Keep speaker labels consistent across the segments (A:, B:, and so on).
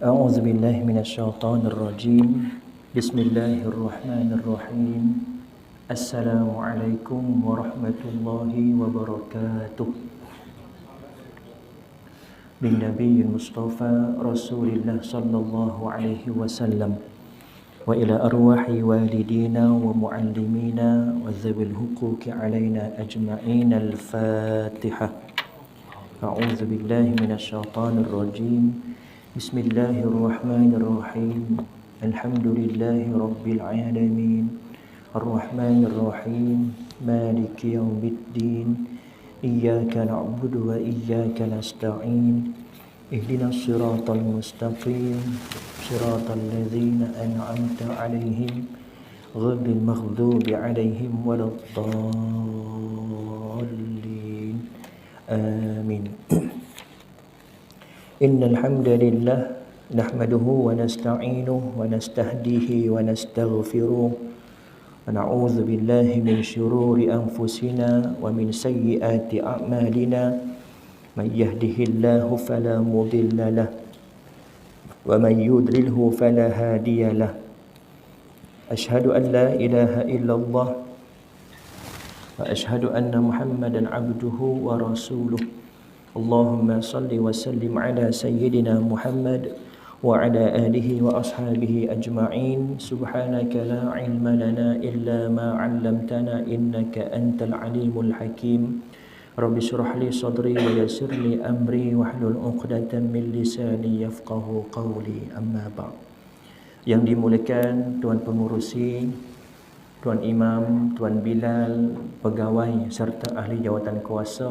A: أعوذ بالله من الشيطان الرجيم بسم الله الرحمن الرحيم السلام عليكم ورحمة الله وبركاته بالنبي المصطفى رسول الله صلى الله عليه وسلم وإلى أرواح والدينا ومعلمينا وذوي الحقوق علينا أجمعين الفاتحة أعوذ بالله من الشيطان الرجيم بسم الله الرحمن الرحيم الحمد لله رب العالمين الرحمن الرحيم مالك يوم الدين إياك نعبد وإياك نستعين اهدنا الصراط المستقيم صراط الذين أنعمت عليهم غير المغضوب عليهم ولا الضالين آمين إن الحمد لله نحمده ونستعينه ونستهديه ونستغفره ونعوذ بالله من شرور أنفسنا ومن سيئات أعمالنا من يهده الله فلا مضل له ومن يضلله فلا هادي له أشهد أن لا إله إلا الله وأشهد أن محمدا عبده ورسوله اللهم صل وسلم على سيدنا محمد وعلى آله وأصحابه أجمعين سبحانك لا علم لنا إلا ما علمتنا إنك أنت العليم الحكيم رب اشرح لي صدري ويسر لي أمري واحلل عقدة من لساني يفقه قولي أما بعد. Yang dimuliakan Tuan Pengurusi, Tuan Imam, Tuan Bilal, pegawai serta ahli jawatan kuasa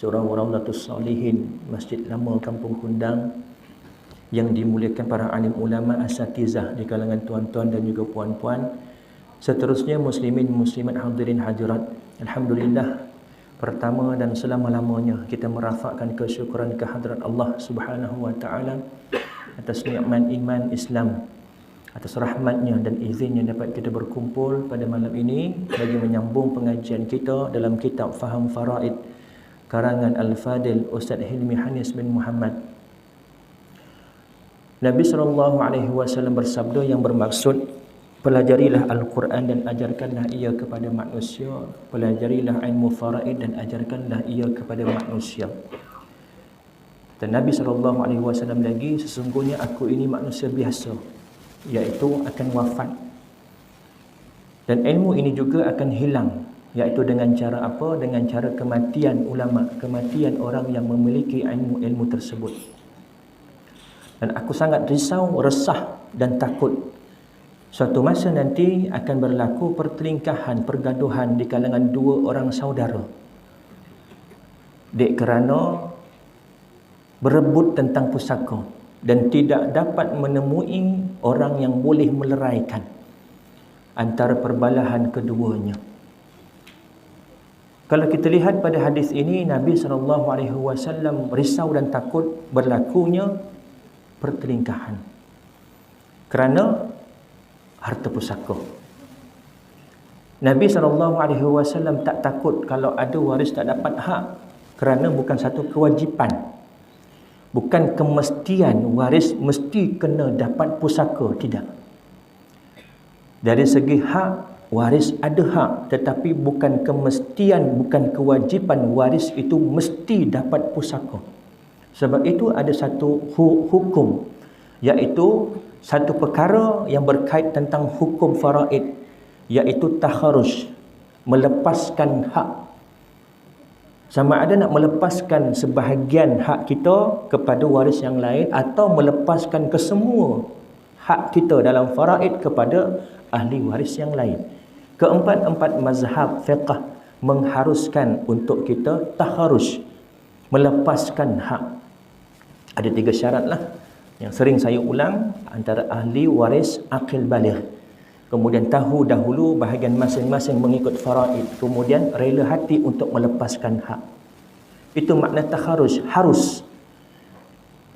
A: Surau Rawdatus Salihin Masjid Lama Kampung Kundang, yang dimuliakan para alim ulama asatizah di kalangan tuan-tuan dan juga puan-puan, seterusnya muslimin muslimat hadirin hadirat. Alhamdulillah, pertama dan selama-lamanya kita merafakkan kesyukuran kehadrat Allah Subhanahu wa taala atas nikmat iman Islam, atas rahmatnya dan izinnya dapat kita berkumpul pada malam ini bagi menyambung pengajian kita dalam kitab Faham Faraid karangan Al-Fadil Ustaz Hilmi Hanis bin Muhammad. Nabi SAW bersabda yang bermaksud, pelajarilah Al-Quran dan ajarkanlah ia kepada manusia, pelajarilah ilmu faraid dan ajarkanlah ia kepada manusia. Dan Nabi SAW lagi, sesungguhnya aku ini manusia biasa, iaitu akan wafat, dan ilmu ini juga akan hilang, iaitu dengan cara apa? Dengan cara kematian ulama, kematian orang yang memiliki ilmu tersebut. Dan aku sangat risau, resah dan takut suatu masa nanti akan berlaku pertelingkahan, pergaduhan di kalangan dua orang saudara dek kerana berebut tentang pusaka dan tidak dapat menemui orang yang boleh meleraikan antara perbalahan keduanya. Kalau kita lihat pada hadis ini, Nabi SAW risau dan takut berlakunya pertelingkahan kerana harta pusaka. Nabi SAW tak takut kalau ada waris tak dapat hak, kerana bukan satu kewajipan, bukan kemestian waris mesti kena dapat pusaka, tidak. Dari segi hak, waris ada hak, tetapi bukan kemestian, bukan kewajipan waris itu mesti dapat pusaka. Sebab itu ada satu hukum, iaitu satu perkara yang berkait tentang hukum faraid, iaitu takharus, melepaskan hak. Sama ada nak melepaskan sebahagian hak kita kepada waris yang lain, atau melepaskan kesemua hak kita dalam faraid kepada ahli waris yang lain. Keempat-empat mazhab fiqh mengharuskan untuk kita takharus, melepaskan hak. Ada 3 syarat lah yang sering saya ulang, antara ahli waris aqil baligh, kemudian tahu dahulu bahagian masing-masing mengikut faraid, kemudian rela hati untuk melepaskan hak. Itu makna takharus, harus.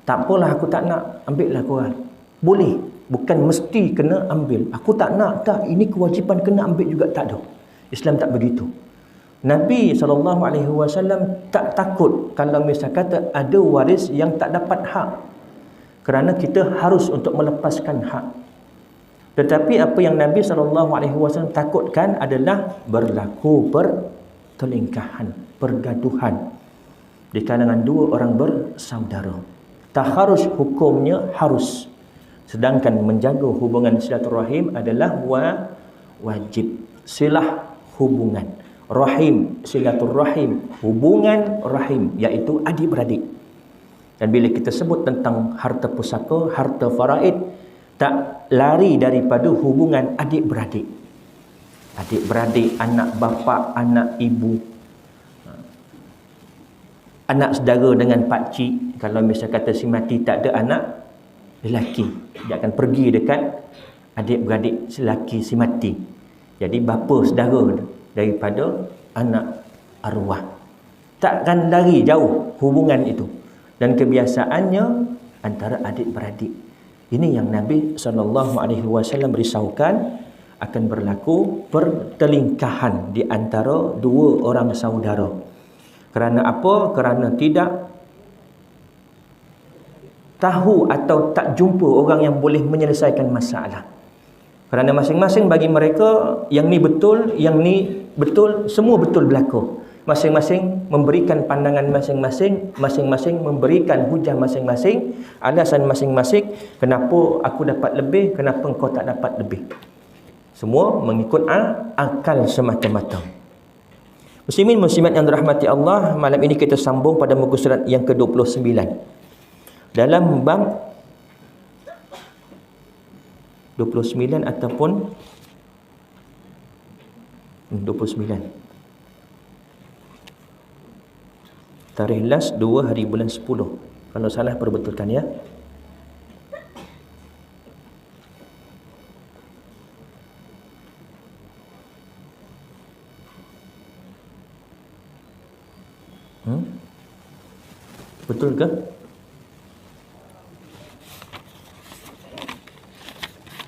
A: Tak apalah aku tak nak, ambillah korang. Boleh, bukan mesti kena ambil. Aku tak nak, tak, ini kewajipan kena ambil juga, tak ada. Islam tak begitu. Nabi SAW tak takut kalau misal kata ada waris yang tak dapat hak. kerana kita harus untuk melepaskan hak. Tetapi apa yang Nabi SAW takutkan adalah berlaku pertelingkahan, pergaduhan di kalangan dua orang bersaudara. Taharus hukumnya harus, sedangkan menjaga hubungan silaturahim adalah wajib. Silah hubungan, rahim, silaturahim, hubungan rahim, iaitu adik-beradik. Dan bila kita sebut tentang harta pusaka, harta faraid, tak lari daripada hubungan adik-beradik. Adik-beradik, anak bapa, anak ibu, anak saudara dengan pakcik. Kalau misalnya kata si mati tak ada anak lelaki, dia akan pergi dekat adik-beradik lelaki si mati. Jadi bapa saudara daripada anak arwah. Takkan lari jauh hubungan itu. Dan kebiasaannya antara adik-beradik. Ini yang Nabi SAW risaukan akan berlaku pertelingkahan di antara dua orang saudara. Kerana apa? Kerana tidak tahu atau tak jumpa orang yang boleh menyelesaikan masalah. Kerana masing-masing bagi mereka, yang ni betul, yang ni betul, semua betul berlaku. Masing-masing memberikan pandangan masing-masing, masing-masing memberikan hujah masing-masing, alasan masing-masing, kenapa aku dapat lebih, kenapa engkau tak dapat lebih. Semua mengikut akal semata-mata. Muslimin muslimat yang dirahmati Allah, malam ini kita sambung pada muka surat yang ke-29. Dalam bab 29 ataupun 29. Tarikh last 2 hari bulan 10. Kalau salah perbetulkan ya. Betul ke?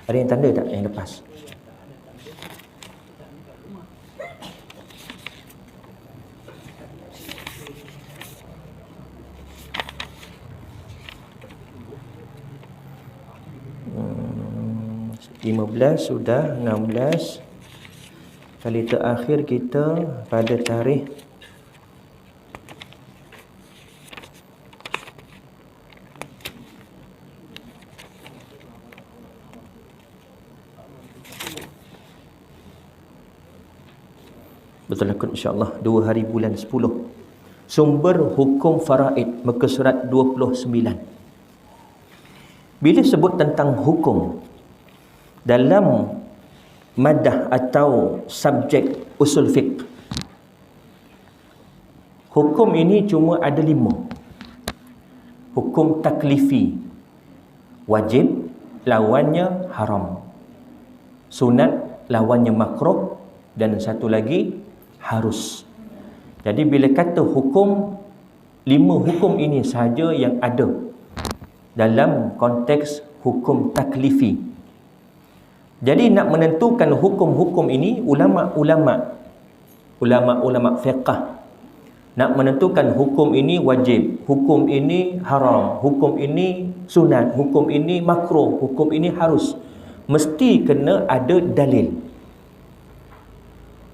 A: Ada yang tanda tak yang lepas? Hmm, 15 sudah, 16. Kali terakhir kita pada tarikh betul akun insya-Allah 2 hari bulan 10. Sumber hukum faraid muka surat 29. Bila sebut tentang hukum dalam madah atau subjek usul fiqh, hukum ini cuma ada 5. Hukum taklifi, wajib, lawannya haram. Sunat, lawannya makruh, dan satu lagi harus. Jadi bila kata hukum, 5 hukum ini sahaja yang ada dalam konteks hukum taklifi. Jadi nak menentukan hukum-hukum ini, ulama-ulama fiqh nak menentukan hukum ini wajib, hukum ini haram, hukum ini sunat, hukum ini makruh, hukum ini harus, mesti kena ada dalil.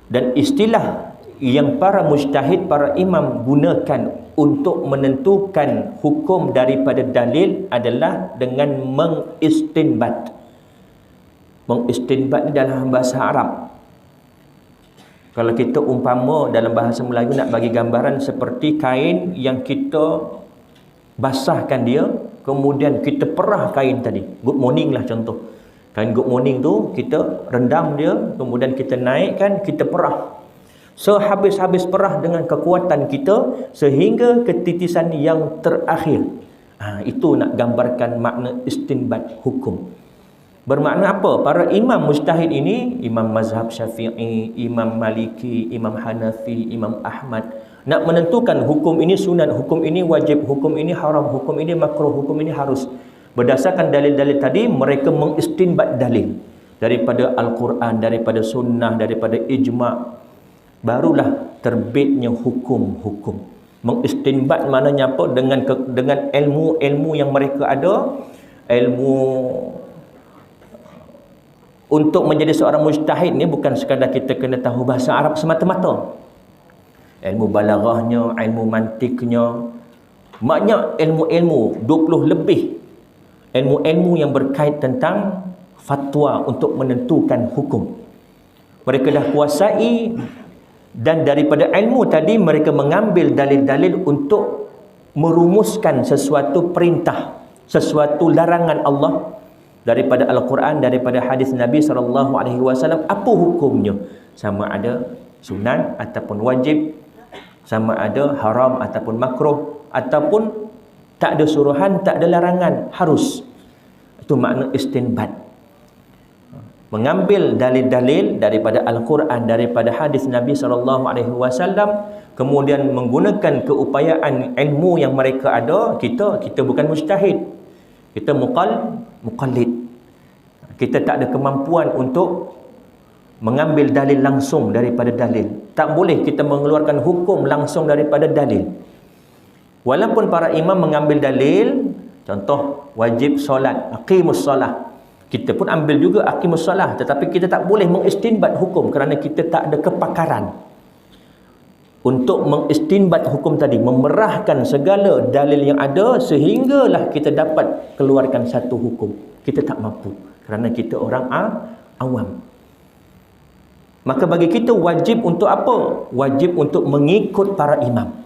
A: Dan istilah yang para mujtahid, para imam gunakan untuk menentukan hukum daripada dalil adalah dengan mengistinbat. Mengistinbat ni dalam bahasa Arab. Kalau kita umpama dalam bahasa Melayu nak bagi gambaran seperti kain yang kita basahkan dia, kemudian kita perah kain tadi. Good morning lah contoh. Kain good morning tu kita rendam dia, kemudian kita naikkan, kita perah. Sehabis-habis perah dengan kekuatan kita sehingga ketitisan yang terakhir. Itu nak gambarkan makna istinbat hukum. Bermakna apa? Para imam mujtahid ini, imam mazhab Syafi'i, imam Maliki, imam Hanafi, imam Ahmad, nak menentukan hukum ini sunat, hukum ini wajib, hukum ini haram, hukum ini makruh, hukum ini harus. Berdasarkan dalil-dalil tadi, mereka mengistinbat dalil daripada Al-Quran, daripada sunnah, daripada ijma'. Barulah terbitnya hukum-hukum. Mengistinbat maknanya apa? Dengan ilmu-ilmu yang mereka ada, ilmu untuk menjadi seorang mujtahid ni bukan sekadar kita kena tahu bahasa Arab semata-mata. Ilmu balaghahnya, ilmu mantiknya, banyak ilmu-ilmu, 20 lebih ilmu-ilmu yang berkait tentang fatwa untuk menentukan hukum. Mereka dah kuasai, dan daripada ilmu tadi mereka mengambil dalil-dalil untuk merumuskan sesuatu perintah, sesuatu larangan Allah daripada Al-Quran, daripada hadis Nabi SAW. Apa hukumnya? Sama ada sunat ataupun wajib, sama ada haram ataupun makruh, ataupun tak ada suruhan, tak ada larangan, harus. Itu makna istinbat. Mengambil dalil-dalil daripada Al-Quran, daripada hadis Nabi SAW, kemudian menggunakan keupayaan ilmu yang mereka ada. Kita bukan mujtahid, kita muqallid. Kita tak ada kemampuan untuk mengambil dalil langsung daripada dalil. Tak boleh kita mengeluarkan hukum langsung daripada dalil. Walaupun para imam mengambil dalil, contoh wajib solat, aqimus solah, kita pun ambil juga aqimus solah, tetapi kita tak boleh mengistinbat hukum kerana kita tak ada kepakaran untuk mengistinbat hukum tadi, memerahkan segala dalil yang ada sehinggalah kita dapat keluarkan satu hukum. Kita tak mampu kerana kita orang awam. Maka bagi kita wajib untuk apa? Wajib untuk mengikut para imam,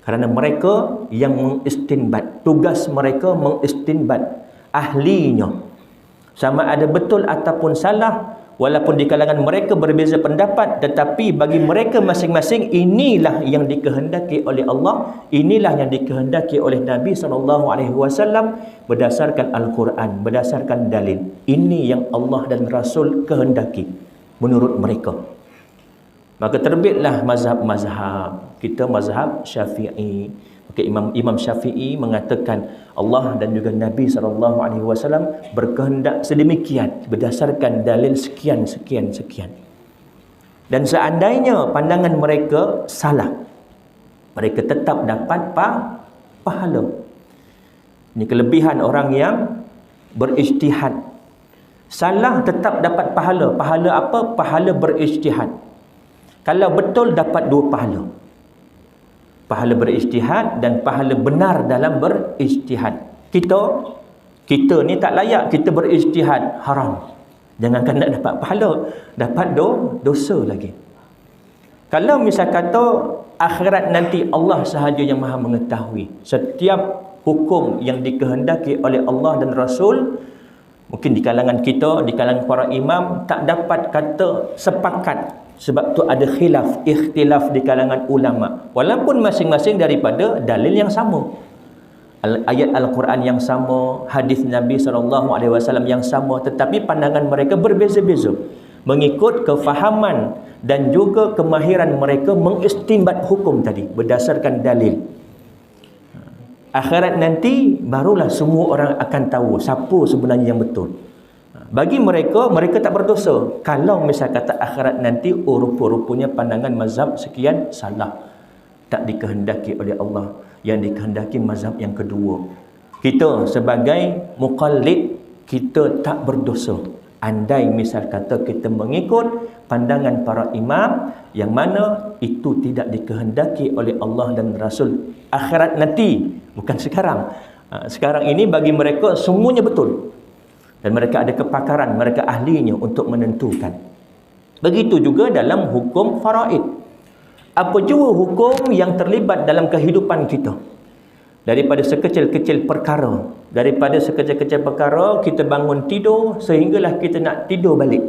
A: kerana mereka yang mengistinbat. Tugas mereka mengistinbat, ahlinya. Sama ada betul ataupun salah, walaupun di kalangan mereka berbeza pendapat, tetapi bagi mereka masing-masing inilah yang dikehendaki oleh Allah, inilah yang dikehendaki oleh Nabi SAW berdasarkan Al-Quran, berdasarkan dalil. Ini yang Allah dan Rasul kehendaki menurut mereka. Maka terbitlah mazhab-mazhab. Kita mazhab Syafi'i. Maka Imam Syafi'i mengatakan Allah dan juga Nabi SAW berkehendak sedemikian berdasarkan dalil sekian. Dan seandainya pandangan mereka salah, mereka tetap dapat pahala. Ini kelebihan orang yang berijtihad. Salah tetap dapat pahala. Pahala apa? Pahala berijtihad. Kalau betul dapat 2 pahala. Pahala berijtihad dan pahala benar dalam berijtihad. Kita ni tak layak kita berijtihad haram. Jangankan nak dapat pahala, dapat dosa lagi. Kalau misal kata akhirat nanti, Allah sahaja yang maha mengetahui setiap hukum yang dikehendaki oleh Allah dan Rasul. Mungkin di kalangan kita, di kalangan para imam, tak dapat kata sepakat. Sebab tu ada ikhtilaf di kalangan ulama. Walaupun masing-masing daripada dalil yang sama. Ayat Al-Quran yang sama, hadis Nabi SAW yang sama, tetapi pandangan mereka berbeza-beza. Mengikut kefahaman dan juga kemahiran mereka mengistinbat hukum tadi berdasarkan dalil. Akhirat nanti barulah semua orang akan tahu siapa sebenarnya yang betul. Bagi mereka tak berdosa. Kalau misal kata akhirat nanti rupa-rupanya pandangan mazhab sekian salah, tak dikehendaki oleh Allah, yang dikehendaki mazhab yang kedua. Kita sebagai muqallid, kita tak berdosa andai misal kata kita mengikut pandangan para imam yang mana itu tidak dikehendaki oleh Allah dan Rasul. Akhirat nanti, bukan sekarang. Sekarang ini bagi mereka semuanya betul. Dan mereka ada kepakaran, mereka ahlinya untuk menentukan. Begitu juga dalam hukum faraid. Apa jua hukum yang terlibat dalam kehidupan kita. Daripada sekecil-kecil perkara. Daripada sekecil-kecil perkara, kita bangun tidur sehinggalah kita nak tidur balik.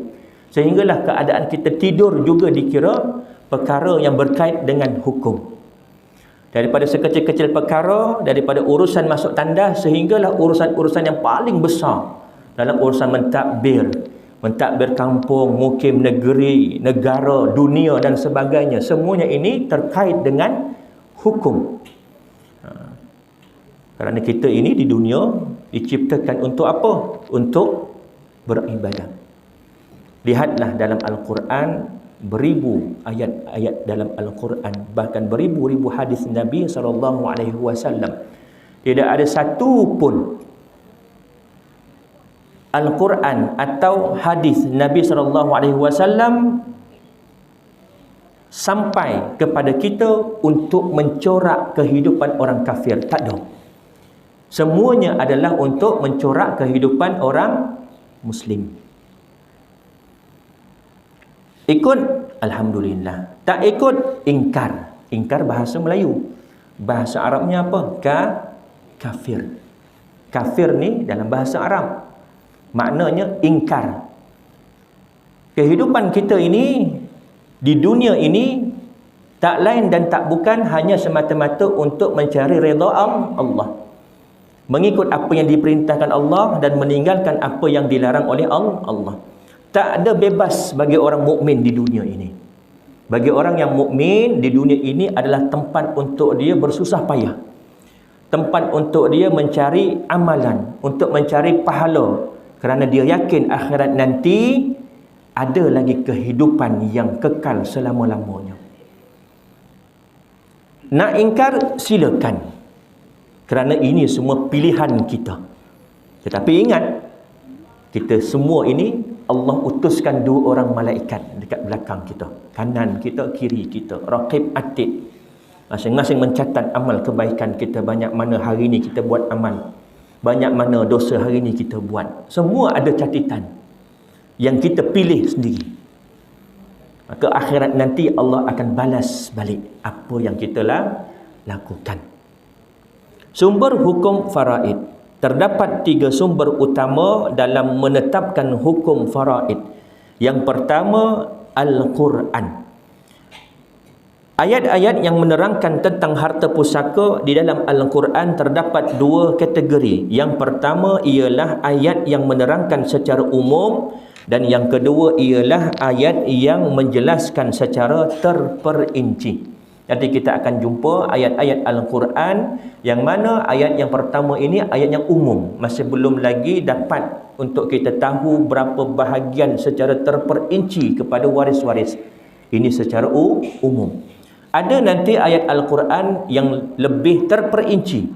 A: Sehinggalah keadaan kita tidur juga dikira perkara yang berkait dengan hukum. Daripada sekecil-kecil perkara, daripada urusan masuk tandas sehinggalah urusan-urusan yang paling besar. Dalam urusan mentadbir kampung, mukim negeri, negara, dunia dan sebagainya. Semuanya ini terkait dengan hukum. Kerana kita ini di dunia diciptakan untuk apa? Untuk beribadah. Lihatlah dalam Al-Quran, beribu ayat-ayat dalam Al-Quran, bahkan beribu-ribu hadis Nabi SAW. Tidak ada satu pun Al-Quran atau hadis Nabi SAW sampai kepada kita untuk mencorak kehidupan orang kafir. Tak ada. Semuanya adalah untuk mencorak kehidupan orang Muslim. Ikut, alhamdulillah. Tak ikut, ingkar. Ingkar bahasa Melayu. Bahasa Arabnya apa? Kafir. Kafir ni dalam bahasa Arab maknanya ingkar. Kehidupan kita ini di dunia ini tak lain dan tak bukan hanya semata-mata untuk mencari redha Allah, mengikut apa yang diperintahkan Allah dan meninggalkan apa yang dilarang oleh Allah. Tak ada bebas bagi orang mukmin di dunia ini. Bagi orang yang mukmin di dunia ini adalah tempat untuk dia bersusah payah, tempat untuk dia mencari amalan, untuk mencari pahala, kerana dia yakin akhirat nanti ada lagi kehidupan yang kekal selama-lamanya. Nak ingkar, silakan, kerana ini semua pilihan kita. Tetapi ingat, kita semua ini Allah utuskan 2 orang malaikat dekat belakang kita, kanan kita, kiri kita, raqib atid. Masing-masing mencatat amal kebaikan kita. Banyak mana hari ini kita buat amal, banyak mana dosa hari ini kita buat. Semua ada catatan yang kita pilih sendiri. Maka akhirat nanti Allah akan balas balik apa yang kita lakukan. Sumber hukum faraid. Terdapat 3 sumber utama dalam menetapkan hukum faraid. Yang pertama, Al-Quran. Ayat-ayat yang menerangkan tentang harta pusaka di dalam Al-Quran terdapat 2 kategori. Yang pertama ialah ayat yang menerangkan secara umum, dan yang kedua ialah ayat yang menjelaskan secara terperinci. Nanti kita akan jumpa ayat-ayat Al-Quran yang mana ayat yang pertama ini ayat yang umum. Masih belum lagi dapat untuk kita tahu berapa bahagian secara terperinci kepada waris-waris. Ini secara umum. Ada nanti ayat Al-Quran yang lebih terperinci.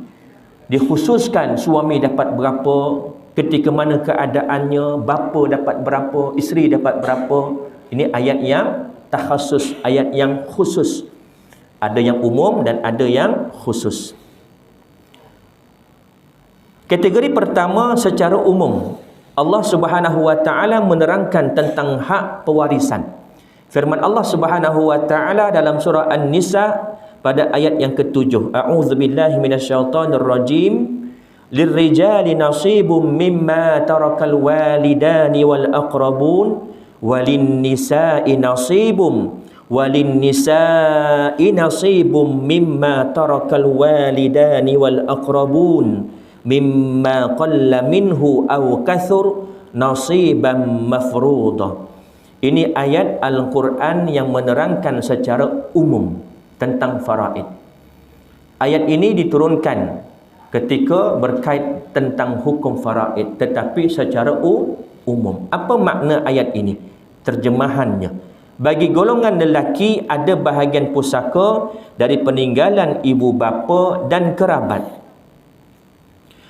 A: Dikhususkan suami dapat berapa, ketika mana keadaannya, bapa dapat berapa, isteri dapat berapa. Ini ayat yang takhasus, ayat yang khusus. Ada yang umum dan ada yang khusus. Kategori pertama secara umum. Allah Subhanahu wa taala menerangkan tentang hak pewarisan. Firman Allah Subhanahu wa taala dalam surah An-Nisa pada ayat yang ke-7. A'udzubillahi minasyaitonir rajim. Lirrijali nasibum mimma tarakal walidani wal aqrabun walinnisa'i nasibum mimma tarakal walidani wal aqrabun mimma qalla minhu aw kathur nasiban mafruḍah. Ini ayat Al-Quran yang menerangkan secara umum tentang faraid. Ayat ini diturunkan ketika berkait tentang hukum faraid, tetapi secara umum. Apa makna ayat ini? Terjemahannya. Bagi golongan lelaki ada bahagian pusaka dari peninggalan ibu bapa dan kerabat.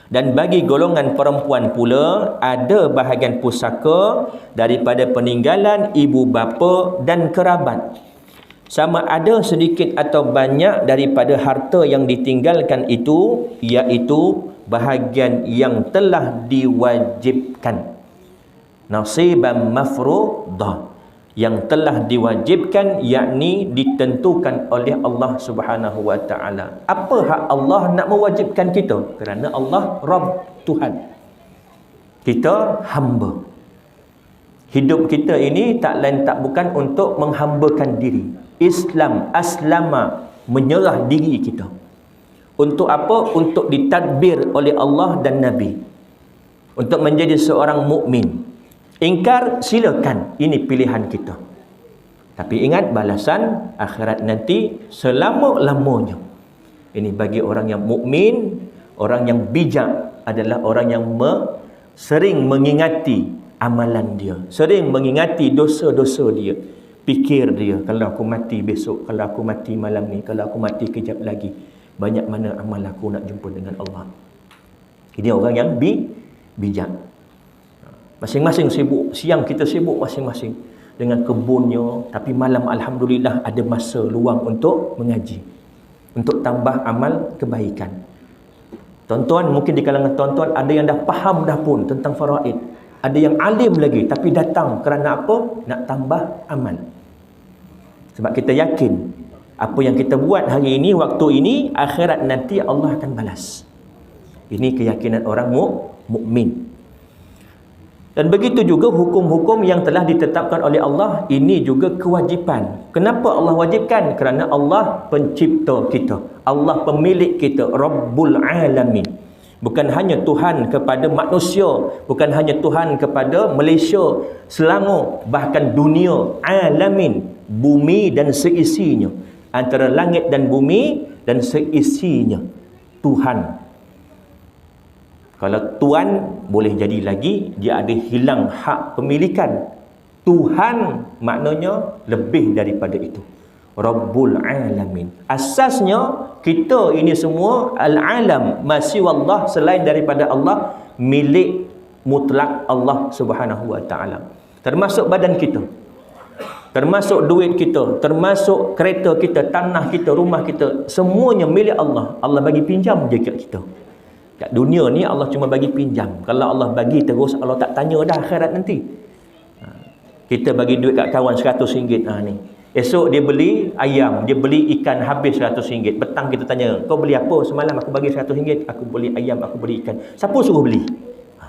A: Dan bagi golongan perempuan pula ada bahagian pusaka daripada peninggalan ibu bapa dan kerabat. Sama ada sedikit atau banyak daripada harta yang ditinggalkan itu, iaitu bahagian yang telah diwajibkan. Nasiban mafruḍah, yang telah diwajibkan, yakni ditentukan oleh Allah Subhanahu wa taala. Apa hak Allah nak mewajibkan kita? Kerana Allah Rabb, Tuhan. Kita hamba. Hidup kita ini tak lain tak bukan untuk menghambakan diri. Islam, aslama, menyerah diri kita. Untuk apa? Untuk ditadbir oleh Allah dan Nabi. Untuk menjadi seorang mukmin. Ingkar, silakan. Ini pilihan kita. Tapi ingat, balasan akhirat nanti selama-lamanya. Ini bagi orang yang mukmin, orang yang bijak adalah orang yang sering mengingati amalan dia, sering mengingati dosa-dosa dia. Pikir dia, kalau aku mati besok, kalau aku mati malam ni, kalau aku mati kejap lagi, banyak mana amal aku nak jumpa dengan Allah. Ini orang yang bijak. Masing-masing sibuk. Siang kita sibuk masing-masing dengan kebunnya, tapi malam alhamdulillah ada masa luang untuk mengaji, untuk tambah amal kebaikan. Tuan-tuan, mungkin di kalangan tuan-tuan ada yang dah faham dah pun tentang faraid. Ada yang alim lagi tapi datang kerana apa? Nak tambah amal. Sebab kita yakin apa yang kita buat hari ini, waktu ini, akhirat nanti Allah akan balas. Ini keyakinan orang mukmin. Dan begitu juga hukum-hukum yang telah ditetapkan oleh Allah, ini juga kewajipan. Kenapa Allah wajibkan? Kerana Allah pencipta kita, Allah pemilik kita, Rabbul Alamin. Bukan hanya Tuhan kepada manusia, bukan hanya Tuhan kepada Malaysia, Selangor, bahkan dunia, alamin, bumi dan seisinya. Antara langit dan bumi dan seisinya, Tuhan. Kalau Tuan boleh jadi lagi, dia ada hilang hak pemilikan. Tuhan maknanya lebih daripada itu. Rabbul Alamin. Asasnya kita ini semua al-alam, masih Allah selain daripada Allah, milik mutlak Allah Subhanahu wa taala. Termasuk badan kita, termasuk duit kita, termasuk kereta kita, tanah kita, rumah kita, semuanya milik Allah. Allah bagi pinjam je kat kita. Kat dunia ni Allah cuma bagi pinjam. Kalau Allah bagi terus, Allah tak tanya dah akhirat nanti. Kita bagi duit kat kawan RM100 ni. Esok dia beli ayam, dia beli ikan habis RM100. Petang kita tanya, kau beli apa semalam? Aku bagi RM100. Aku beli ayam, aku beli ikan. Siapa suruh beli?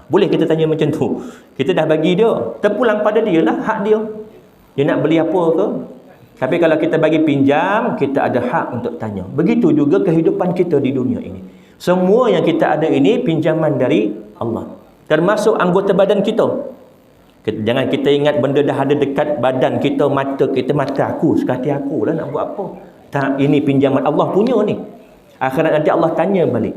A: Boleh kita tanya macam tu. Kita dah bagi dia, terpulang pada dia lah, hak dia. Dia nak beli apa ke? Tapi kalau kita bagi pinjam, kita ada hak untuk tanya. Begitu juga kehidupan kita di dunia ini. Semua yang kita ada ini pinjaman dari Allah. Termasuk anggota badan kita. Jangan kita ingat benda dah ada dekat badan kita, mata kita, mata aku, sekati aku lah nak buat apa. Tak, ini pinjaman Allah punya ni. Akhirat nanti Allah tanya balik.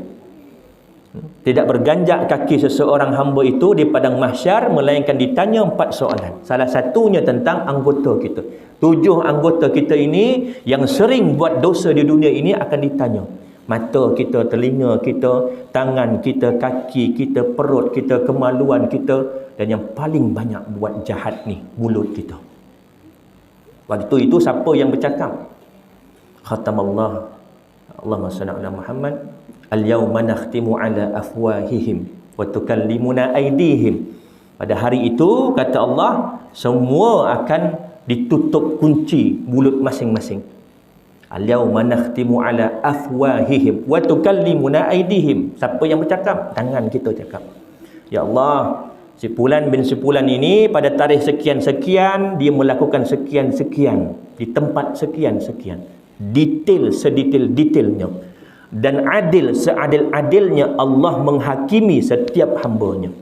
A: Tidak berganjak kaki seseorang hamba itu di padang mahsyar, melainkan ditanya 4 soalan. Salah satunya tentang anggota kita. 7 anggota kita ini yang sering buat dosa di dunia ini akan ditanya. Mata kita, telinga kita, tangan kita, kaki kita, perut kita, kemaluan kita, dan yang paling banyak buat jahat ni, mulut kita. Waktu itu siapa yang bercakap? Khatamallah, Allahumma salli ala Muhammad, al-yawma nakhtimu ala afwahihim wa tukallimuna aydihim. Pada hari itu, kata Allah, semua akan ditutup kunci mulut masing-masing. Al-yawma nakhtimu ala afwahihim wa tukallimuna aydihim. Siapa yang bercakap? Tangan kita cakap. Ya Allah, si Fulan bin si Fulan ini pada tarikh sekian-sekian dia melakukan sekian-sekian di tempat sekian-sekian. Detail sedetail-detailnya. Dan adil seadil-adilnya Allah menghakimi setiap hamba-Nya.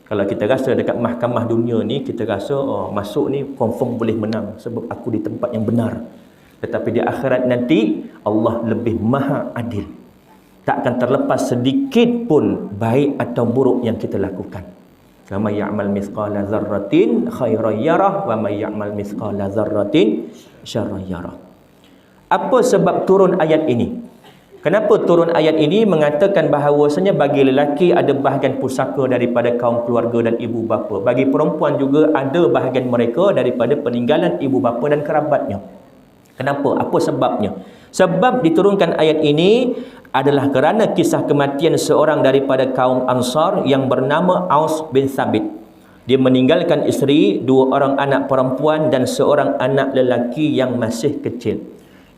A: Kalau kita rasa dekat mahkamah dunia ni, kita rasa masuk ni confirm boleh menang sebab aku di tempat yang benar. Tetapi di akhirat nanti Allah lebih maha adil. Tak akan terlepas sedikit pun baik atau buruk yang kita lakukan. Wa may ya'mal mithqala dzarratin khairan yarah wa may ya'mal mithqala dzarratin syarran yarah. Apa sebab turun ayat ini? Kenapa turun ayat ini mengatakan bahawasanya bagi lelaki ada bahagian pusaka daripada kaum keluarga dan ibu bapa. Bagi perempuan juga ada bahagian mereka daripada peninggalan ibu bapa dan kerabatnya. Kenapa? Apa sebabnya? Sebab diturunkan ayat ini adalah kerana kisah kematian seorang daripada kaum Ansar yang bernama Aus bin Thabit. Dia meninggalkan isteri, 2 orang anak perempuan dan seorang anak lelaki yang masih kecil.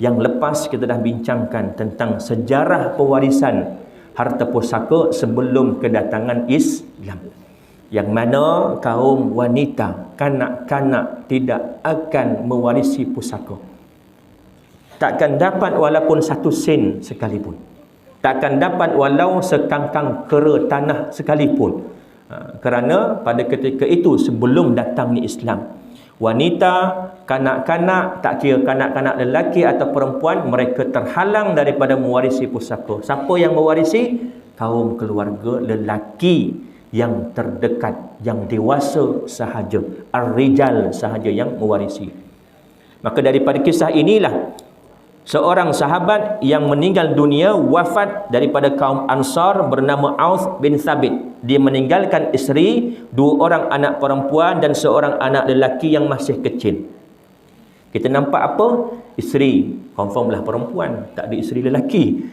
A: Yang lepas kita dah bincangkan tentang sejarah pewarisan harta pusaka sebelum kedatangan Islam. Yang mana kaum wanita, kanak-kanak tidak akan mewarisi pusaka. Takkan dapat walaupun 1 sen sekalipun. Takkan dapat walau sekangkang kera tanah sekalipun. Kerana pada ketika itu sebelum datangnya Islam, wanita, kanak-kanak, tak kira kanak-kanak lelaki atau perempuan, mereka terhalang daripada mewarisi pusaka. Siapa yang mewarisi? Kaum keluarga lelaki yang terdekat, yang dewasa sahaja. Ar-rijal sahaja yang mewarisi. Maka daripada kisah inilah seorang sahabat yang meninggal dunia, wafat daripada kaum Ansar, bernama Aus bin Thabit. Dia meninggalkan isteri, 2 orang anak perempuan dan seorang anak lelaki yang masih kecil. Kita nampak apa? Isteri, confirmlah perempuan, tak ada isteri lelaki.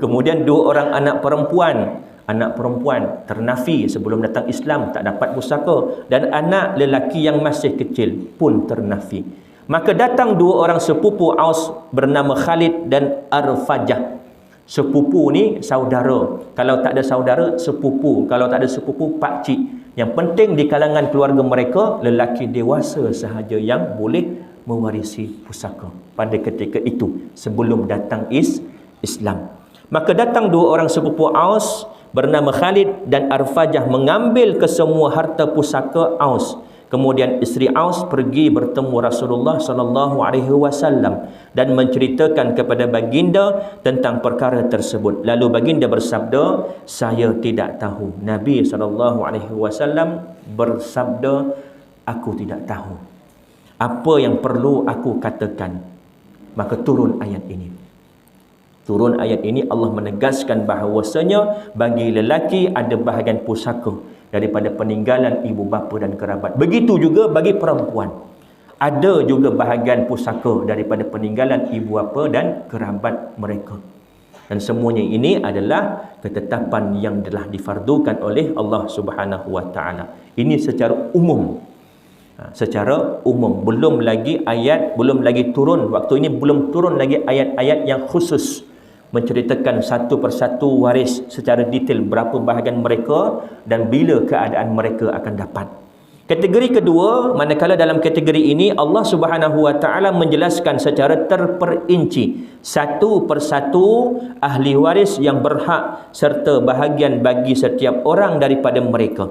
A: Kemudian 2 orang anak perempuan ternafi sebelum datang Islam, tak dapat pusaka, dan anak lelaki yang masih kecil pun ternafi. Maka datang 2 orang sepupu Aus bernama Khalid dan Arfajah. Sepupu ni saudara. Kalau tak ada saudara, sepupu. Kalau tak ada sepupu, pakcik. Yang penting di kalangan keluarga mereka, lelaki dewasa sahaja yang boleh mewarisi pusaka pada ketika itu, sebelum datang Islam. Maka datang 2 orang sepupu Aus bernama Khalid dan Arfajah mengambil kesemua harta pusaka Aus. Kemudian isteri Aus pergi bertemu Rasulullah SAW dan menceritakan kepada baginda tentang perkara tersebut. Lalu baginda bersabda, saya tidak tahu. Nabi SAW bersabda, aku tidak tahu apa yang perlu aku katakan. Maka turun ayat ini. Turun ayat ini, Allah menegaskan bahawasanya bagi lelaki ada bahagian pusaka daripada peninggalan ibu bapa dan kerabat. Begitu juga bagi perempuan, ada juga bahagian pusaka daripada peninggalan ibu bapa dan kerabat mereka. Dan semuanya ini adalah ketetapan yang telah difardukan oleh Allah Subhanahu wa taala. Ini secara umum. Secara umum, belum lagi turun, waktu ini belum turun lagi ayat-ayat yang khusus menceritakan satu persatu waris secara detail, berapa bahagian mereka dan bila keadaan mereka akan dapat. Kategori kedua, manakala dalam kategori ini Allah Subhanahu wa taala menjelaskan secara terperinci satu persatu ahli waris yang berhak serta bahagian bagi setiap orang daripada mereka.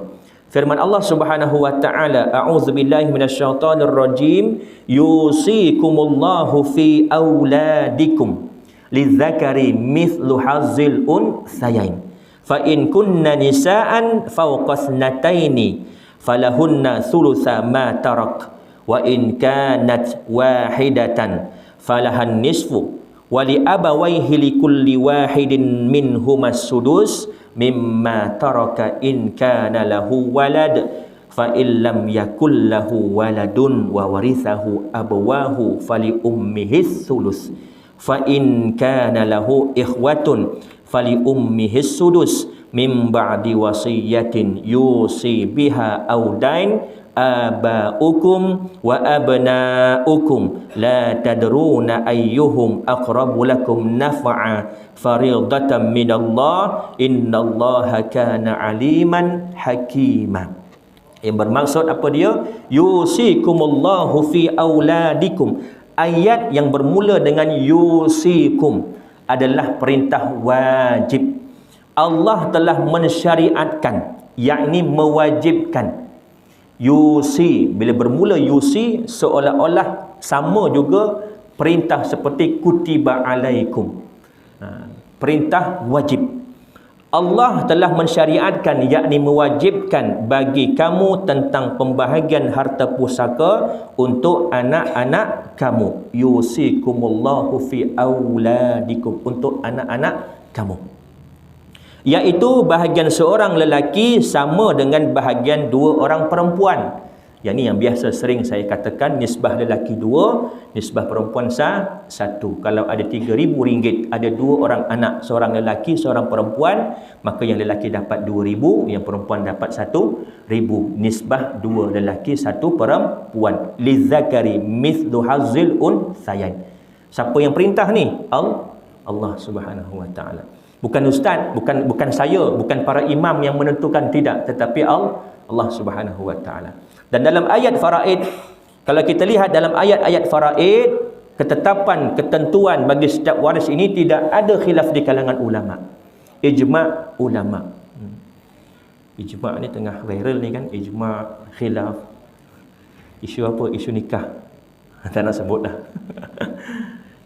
A: Firman Allah Subhanahu wa taala, a'udzubillahi minasyaitonir rajim, yusikumullahu fi auladikum lidzakari mithlu hazzil unthayain fa in kunna nisaan fawqa thnataini falahunna thulutsa ma tarak wa in kanat wahidatan falahan nisfu wa li abawayhi likulli wahidin minhumas sudus mimma taraka in kana lahu walad fa illam yakul lahu waladun wa warithahu abawahu fali ummihi thuluts fa in kana lahu ikhwatun fali ummihi sudus min ba'di wasiyatin yusi biha aw dain abaukum wa abnaukum la tadruna ayyuhum aqrabu lakum naf'a faridatan minallah innallaha kana aliman hakima. Yang bermaksud apa dia? Yusikumullahu fi auladikum. Ayat yang bermula dengan yusikum adalah perintah wajib. Allah telah mensyariatkan, yakni mewajibkan. Yusi, bila bermula yusi, seolah-olah sama juga perintah seperti kutiba alaikum. Perintah wajib. Allah telah mensyariatkan, yakni mewajibkan bagi kamu tentang pembahagian harta pusaka untuk anak-anak kamu. Yusikumullahu fi auladikum, untuk anak-anak kamu. Iaitu bahagian seorang lelaki sama dengan bahagian 2 orang perempuan. Yang ni yang biasa sering saya katakan, nisbah lelaki 2, nisbah perempuan 1. Kalau ada RM3,000, ada 2 orang anak, seorang lelaki, seorang perempuan, maka yang lelaki dapat RM2,000, yang perempuan dapat RM1,000. Nisbah 2 lelaki, 1 perempuan. Lizzakari mithlu hazzil unthayain. Siapa yang perintah ni? Allah Subhanahu wa taala. Bukan ustaz, bukan saya, bukan para imam yang menentukan, tidak, tetapi Allah Subhanahu wa taala. Dan dalam ayat faraid, kalau kita lihat dalam ayat-ayat faraid, ketetapan, ketentuan bagi setiap waris ini tidak ada khilaf di kalangan ulama. Ijma' ulama. Ijma' ni tengah viral ni kan, ijma', khilaf. Isu apa? Isu nikah. Tak nak sebut dah.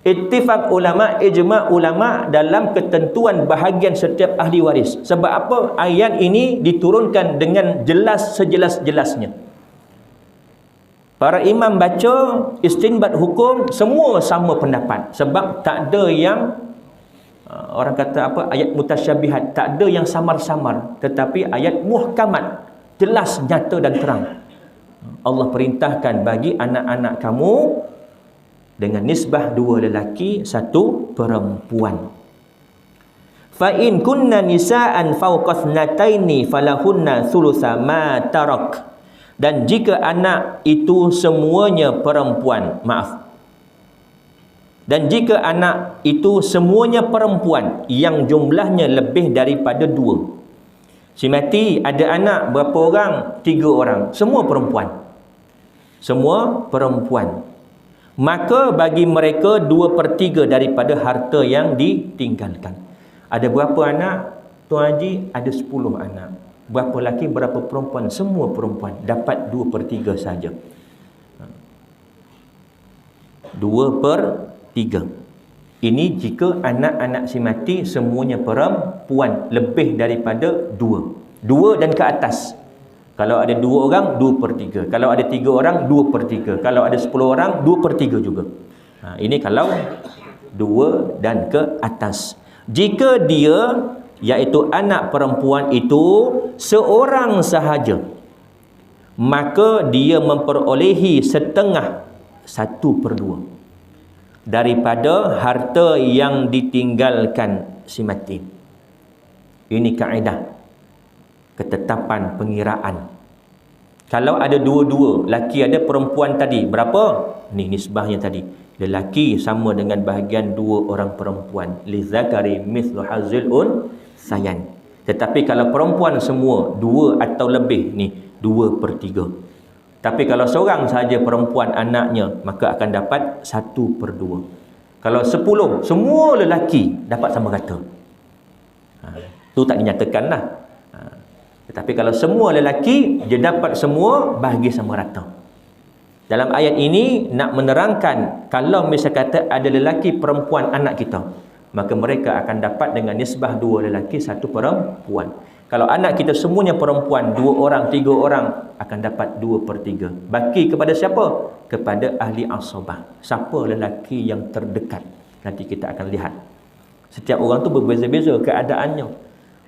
A: Ittifaq ulama, ijma' ulama dalam ketentuan bahagian setiap ahli waris. Sebab apa? Ayat ini diturunkan dengan jelas, sejelas-jelasnya. Para imam baca istinbat hukum, semua sama pendapat. Sebab tak ada yang orang kata apa, ayat mutasyabihat, tak ada yang samar-samar, tetapi ayat muhkamat, jelas, nyata dan terang. Allah perintahkan bagi anak-anak kamu dengan nisbah 2 lelaki 1 perempuan. Fa in kunna nisaan fawqa thnataini falahunna thulutsa ma tarak. Dan jika anak itu semuanya perempuan, dan jika anak itu semuanya perempuan yang jumlahnya lebih daripada 2. Si mati ada anak berapa orang? 3 orang, semua perempuan. Semua perempuan. Maka bagi mereka 2/3 daripada harta yang ditinggalkan. Ada berapa anak? Tuan Haji ada 10 anak. Berapa lelaki, berapa perempuan? Semua perempuan. Dapat 2/3 saja. 2/3. Ini jika anak-anak si mati semuanya perempuan, lebih daripada 2. 2 dan ke atas. Kalau ada 2 orang, 2/3. Kalau ada 3 orang, 2/3. Kalau ada 10 orang, 2/3 juga. Ini kalau 2 dan ke atas. Jika dia, iaitu anak perempuan itu seorang sahaja, maka dia memperolehi setengah 1/2 daripada harta yang ditinggalkan si mati. Ini kaedah ketetapan pengiraan. Kalau ada 2-2, laki ada, perempuan tadi berapa? Ni nisbahnya tadi. Lelaki sama dengan bahagian 2 orang perempuan. Lizakari mithlu hazil unsayan. Tetapi kalau perempuan semua 2 atau lebih, ni 2/3. Tapi kalau seorang sahaja perempuan anaknya, maka akan dapat 1/2. Kalau 10 semua lelaki, dapat sama rata. Tu tak dinyatakan lah. Tetapi kalau semua lelaki, dia dapat semua, bahagi sama rata. Dalam ayat ini nak menerangkan, kalau misal kata ada lelaki perempuan anak kita, maka mereka akan dapat dengan nisbah 2 lelaki 1 perempuan. Kalau anak kita semuanya perempuan, 2 orang, 3 orang, akan dapat 2/3. Baki kepada siapa? Kepada ahli asabah. Siapa lelaki yang terdekat? Nanti kita akan lihat. Setiap orang tu berbeza-beza keadaannya.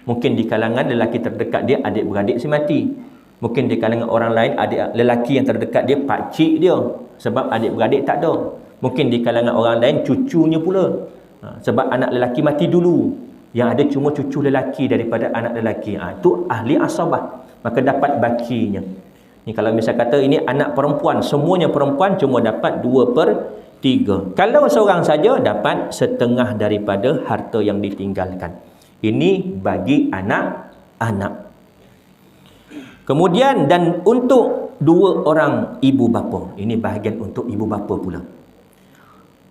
A: Mungkin di kalangan lelaki terdekat dia adik-beradik si mati. Mungkin di kalangan orang lain adik lelaki yang terdekat dia pakcik dia, sebab adik-beradik tak ada. Mungkin di kalangan orang lain cucunya pula, sebab anak lelaki mati dulu. Yang ada cuma cucu lelaki daripada anak lelaki. Itu ahli asabah, maka dapat bakinya. Ni kalau misal kata ini anak perempuan, semuanya perempuan, cuma dapat 2/3. Kalau seorang saja dapat setengah daripada harta yang ditinggalkan. Ini bagi anak-anak. Kemudian dan untuk 2 orang ibu bapa. Ini bahagian untuk ibu bapa pula.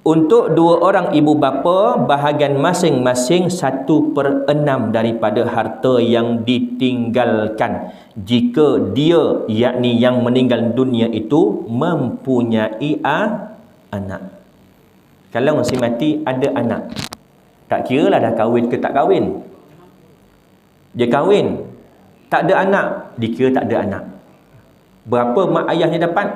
A: Untuk 2 orang ibu bapa, bahagian masing-masing 1/6 daripada harta yang ditinggalkan. Jika dia, yakni yang meninggal dunia itu, mempunyai anak. Kalau masih mati ada anak, tak kira lah dah kahwin ke tak kahwin. Dia kahwin, tak ada anak, dikira tak ada anak. Berapa mak ayahnya dapat?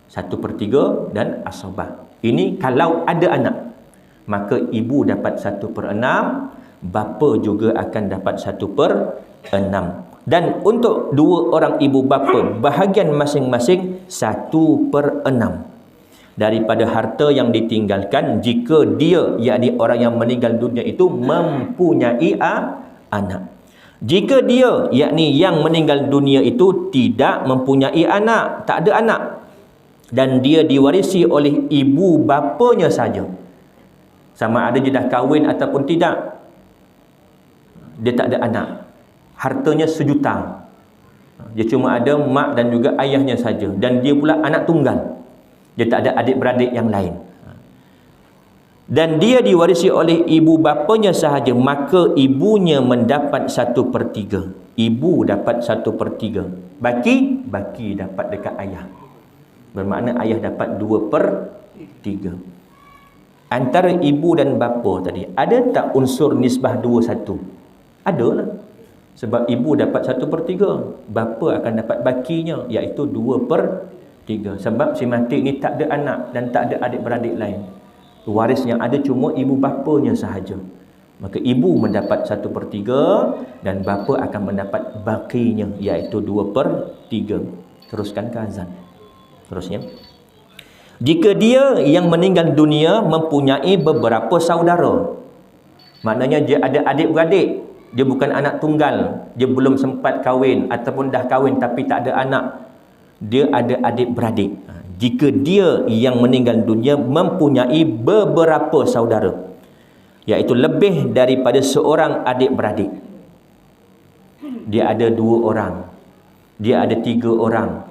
A: 1/3 dan asabah. Ini kalau ada anak. Maka ibu dapat 1/6, bapa juga akan dapat 1/6. Dan untuk 2 orang ibu bapa, bahagian masing-masing 1/6 daripada harta yang ditinggalkan jika dia, yakni orang yang meninggal dunia itu, mempunyai anak. Jika dia, yakni yang meninggal dunia itu, tidak mempunyai anak, tak ada anak, dan dia diwarisi oleh ibu bapanya saja, sama ada dia dah kahwin ataupun tidak, dia tak ada anak, hartanya 1 juta, dia cuma ada mak dan juga ayahnya saja, dan dia pula anak tunggal, dia tak ada adik-beradik yang lain, dan dia diwarisi oleh ibu bapanya sahaja, maka ibunya mendapat 1/3. Ibu dapat 1/3. Baki dapat dekat ayah. Bermakna ayah dapat 2/3. Antara ibu dan bapa tadi, ada tak unsur nisbah 2-1? Ada lah. Sebab ibu dapat 1/3, bapa akan dapat bakinya, iaitu 2/3. 3. Sebab si mati ni tak ada anak dan tak ada adik-beradik lain. Waris yang ada cuma ibu bapanya sahaja. Maka ibu mendapat 1/3 dan bapa akan mendapat bakinya, iaitu 2/3. Teruskan ke azan. Terusnya. Jika dia yang meninggal dunia mempunyai beberapa saudara, maknanya dia ada adik-beradik, dia bukan anak tunggal, dia belum sempat kahwin ataupun dah kahwin tapi tak ada anak, dia ada adik-beradik. Jika dia yang meninggal dunia mempunyai beberapa saudara, iaitu lebih daripada seorang adik-beradik, dia ada 2 orang, dia ada 3 orang.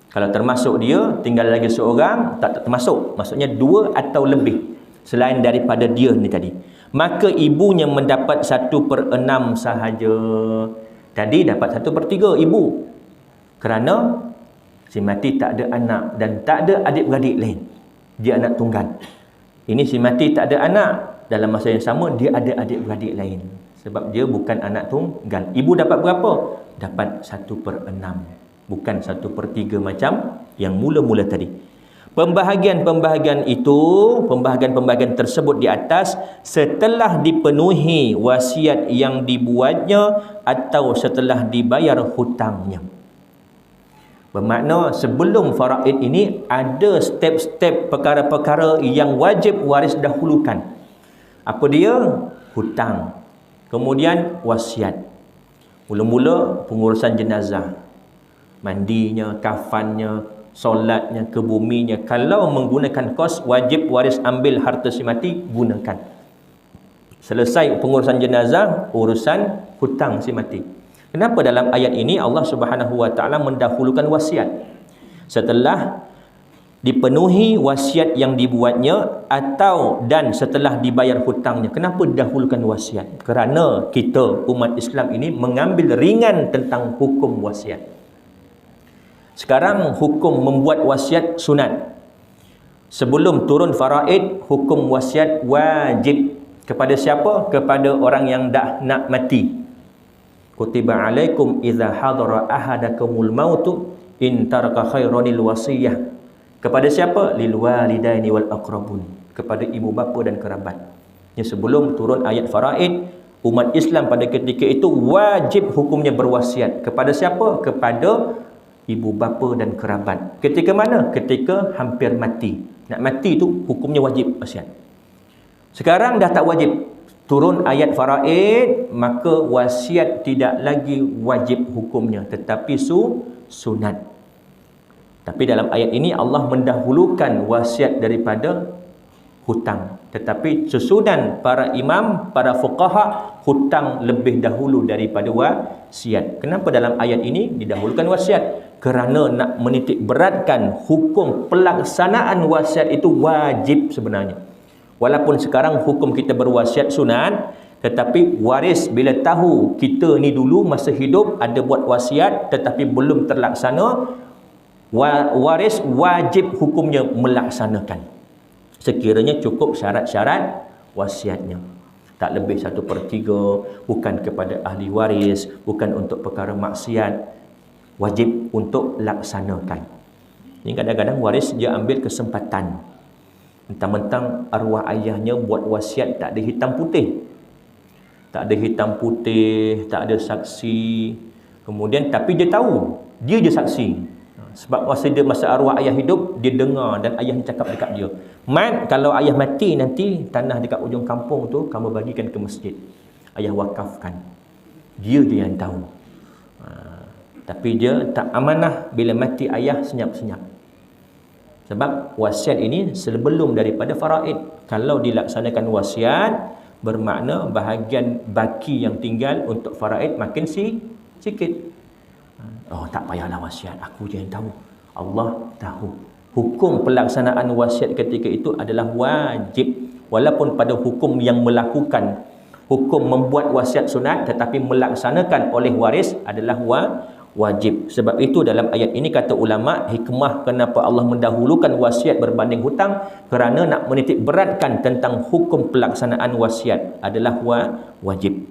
A: Kalau termasuk dia, tinggal lagi seorang, tak termasuk. Maksudnya 2 atau lebih selain daripada dia ni tadi. Maka ibunya mendapat 1/6 sahaja. Tadi dapat 1/3 ibu. Kerana si mati tak ada anak dan tak ada adik-beradik lain. Dia anak tunggal. Ini si mati tak ada anak. Dalam masa yang sama, dia ada adik-beradik lain. Sebab dia bukan anak tunggal. Ibu dapat berapa? Dapat 1/6. Bukan 1/3 macam yang mula-mula tadi. Pembahagian-pembahagian itu, pembahagian-pembahagian tersebut di atas setelah dipenuhi wasiat yang dibuatnya atau setelah dibayar hutangnya. Bermakna sebelum faraid ini ada step-step perkara-perkara yang wajib waris dahulukan. Apa dia? Hutang. Kemudian wasiat. Mula-mula pengurusan jenazah. Mandinya, kafannya, solatnya, kebuminya. Kalau menggunakan kos, wajib waris ambil harta si mati, gunakan. Selesai pengurusan jenazah, urusan hutang si mati. Kenapa dalam ayat ini Allah Subhanahu Wa Taala mendahulukan wasiat? Setelah dipenuhi wasiat yang dibuatnya atau dan setelah dibayar hutangnya. Kenapa didahulukan wasiat? Kerana kita umat Islam ini mengambil ringan tentang hukum wasiat. Sekarang hukum membuat wasiat sunat. Sebelum turun faraid, hukum wasiat wajib. Kepada siapa? Kepada orang yang dah nak mati. Kutiba alaikum idza hadara ahadakumul mautu in taraka khairanil wasiyah. Kepada siapa? Lil walidaini wal aqrabun. Kepada ibu bapa dan kerabat. Ini sebelum turun ayat faraid, umat Islam pada ketika itu wajib hukumnya berwasiat. Kepada siapa? Kepada ibu bapa dan kerabat. Ketika mana? Ketika hampir mati. Nak mati tu hukumnya wajib wasiat. Sekarang dah tak wajib. Turun ayat faraid, maka wasiat tidak lagi wajib hukumnya, tetapi sunat. Tapi dalam ayat ini Allah mendahulukan wasiat daripada hutang. Tetapi sesudan para imam, para fuqaha, hutang lebih dahulu daripada wasiat. Kenapa dalam ayat ini didahulukan wasiat? Kerana nak menitik beratkan hukum pelaksanaan wasiat itu wajib sebenarnya. Walaupun sekarang hukum kita berwasiat sunat, tetapi waris bila tahu kita ni dulu masa hidup ada buat wasiat tetapi belum terlaksana, waris wajib hukumnya melaksanakan. Sekiranya cukup syarat-syarat wasiatnya. Tak lebih 1/3, bukan kepada ahli waris, bukan untuk perkara maksiat. Wajib untuk laksanakan. Ini kadang-kadang waris dia ambil kesempatan. Mentang-mentang arwah ayahnya buat wasiat tak ada hitam putih. Tak ada hitam putih, tak ada saksi. Kemudian tapi dia tahu, dia je saksi. Sebab masa arwah ayah hidup, dia dengar dan ayah cakap dekat dia. Mat, kalau ayah mati nanti tanah dekat ujung kampung tu kamu bagikan ke masjid. Ayah wakafkan. Dia je yang tahu. Tapi dia tak amanah bila mati ayah senyap-senyap. Sebab wasiat ini sebelum daripada faraid. Kalau dilaksanakan wasiat, bermakna bahagian baki yang tinggal untuk faraid makin sikit. Oh, tak payahlah wasiat, aku je yang tahu. Allah tahu. Hukum pelaksanaan wasiat ketika itu adalah wajib. Walaupun pada hukum yang melakukan, hukum membuat wasiat sunat tetapi melaksanakan oleh waris adalah wajib. Sebab itu dalam ayat ini kata ulama, hikmah kenapa Allah mendahulukan wasiat berbanding hutang, kerana nak menitik beratkan tentang hukum pelaksanaan wasiat adalah wajib.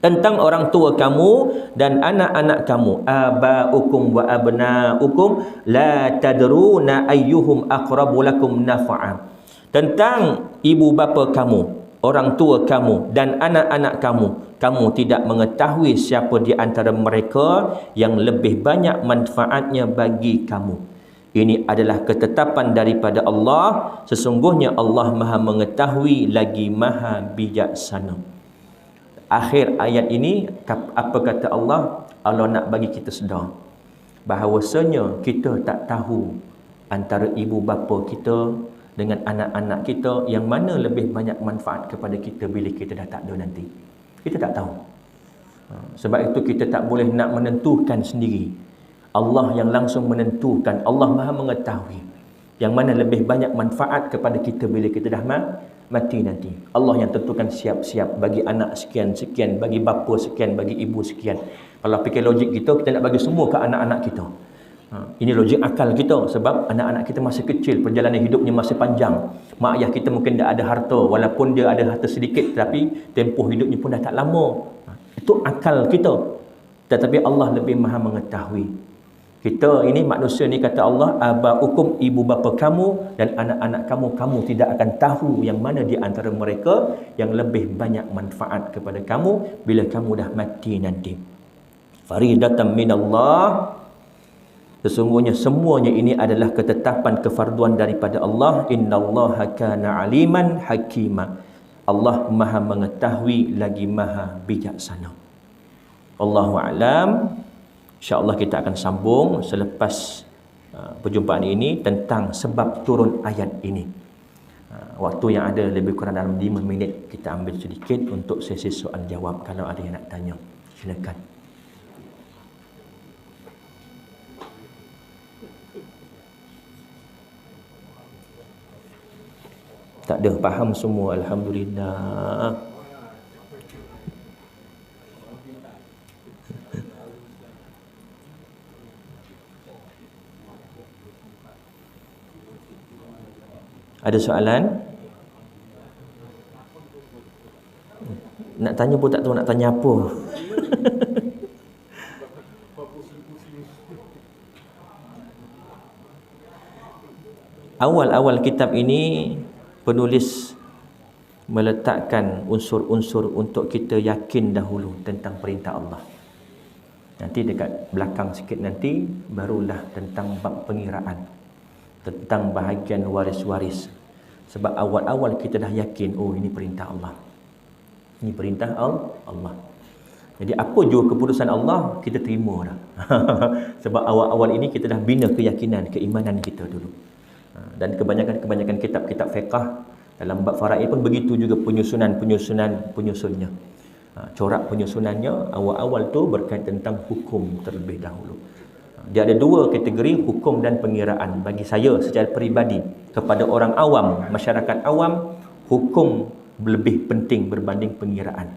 A: tentang orang tua kamu dan anak-anak kamu. Abaukum wa abnaukum la tadruna ayyuhum aqrabu lakum naf'a. Tentang ibu bapa kamu, orang tua kamu dan anak-anak kamu, kamu tidak mengetahui siapa di antara mereka yang lebih banyak manfaatnya bagi kamu. Ini adalah ketetapan daripada Allah. Sesungguhnya Allah Maha mengetahui lagi Maha bijaksana. Akhir ayat ini, apa kata Allah? Allah nak bagi kita sedar bahawasanya kita tak tahu antara ibu bapa kita dengan anak-anak kita yang mana lebih banyak manfaat kepada kita bila kita dah tak ada nanti. Kita tak tahu. Sebab itu kita tak boleh nak menentukan sendiri. Allah yang langsung menentukan. Allah Maha mengetahui yang mana lebih banyak manfaat kepada kita bila kita dah mati nanti. Allah yang tentukan siap-siap bagi anak sekian-sekian, bagi bapa sekian, bagi ibu sekian. Kalau fikir logik kita nak bagi semua ke anak-anak kita. Ini logik akal kita, sebab anak-anak kita masih kecil, perjalanan hidupnya masih panjang. Mak ayah kita mungkin tak ada harta, walaupun dia ada harta sedikit, tapi tempoh hidupnya pun dah tak lama. Itu akal kita. Tetapi Allah lebih Maha mengetahui. Kita ini manusia ni, kata Allah, abaukum, ibu bapa kamu dan anak-anak kamu, kamu tidak akan tahu yang mana di antara mereka yang lebih banyak manfaat kepada kamu bila kamu dah mati nanti. Faridatan minallah. Sesungguhnya semuanya ini adalah ketetapan kefarduan daripada Allah. Innallaha kana aliman hakima. Allah Maha mengetahui lagi Maha bijaksana. Allahu a'lam. InsyaAllah kita akan sambung selepas perjumpaan ini tentang sebab turun ayat ini. Waktu yang ada lebih kurang dalam 5 minit, kita ambil sedikit untuk sesi soal jawab. Kalau ada yang nak tanya, silakan. Tak ada, faham semua, alhamdulillah. Ada soalan? Nak tanya pun tak tahu nak tanya apa. Awal-awal kitab ini penulis meletakkan unsur-unsur untuk kita yakin dahulu tentang perintah Allah. Nanti dekat belakang sikit nanti barulah tentang bab pengiraan, tentang bahagian waris-waris. Sebab awal-awal kita dah yakin, oh ini perintah Allah, ini perintah Allah. Jadi apa jua keputusan Allah, kita terima dah. Sebab awal-awal ini kita dah bina keyakinan, keimanan kita dulu. Dan kebanyakan kitab-kitab fiqh dalam bab faraid pun begitu juga penyusunnya. Corak penyusunannya awal-awal tu berkaitan tentang hukum terlebih dahulu. Dia ada 2 kategori, hukum dan pengiraan. Bagi saya secara peribadi, kepada orang awam, masyarakat awam, hukum lebih penting berbanding pengiraan.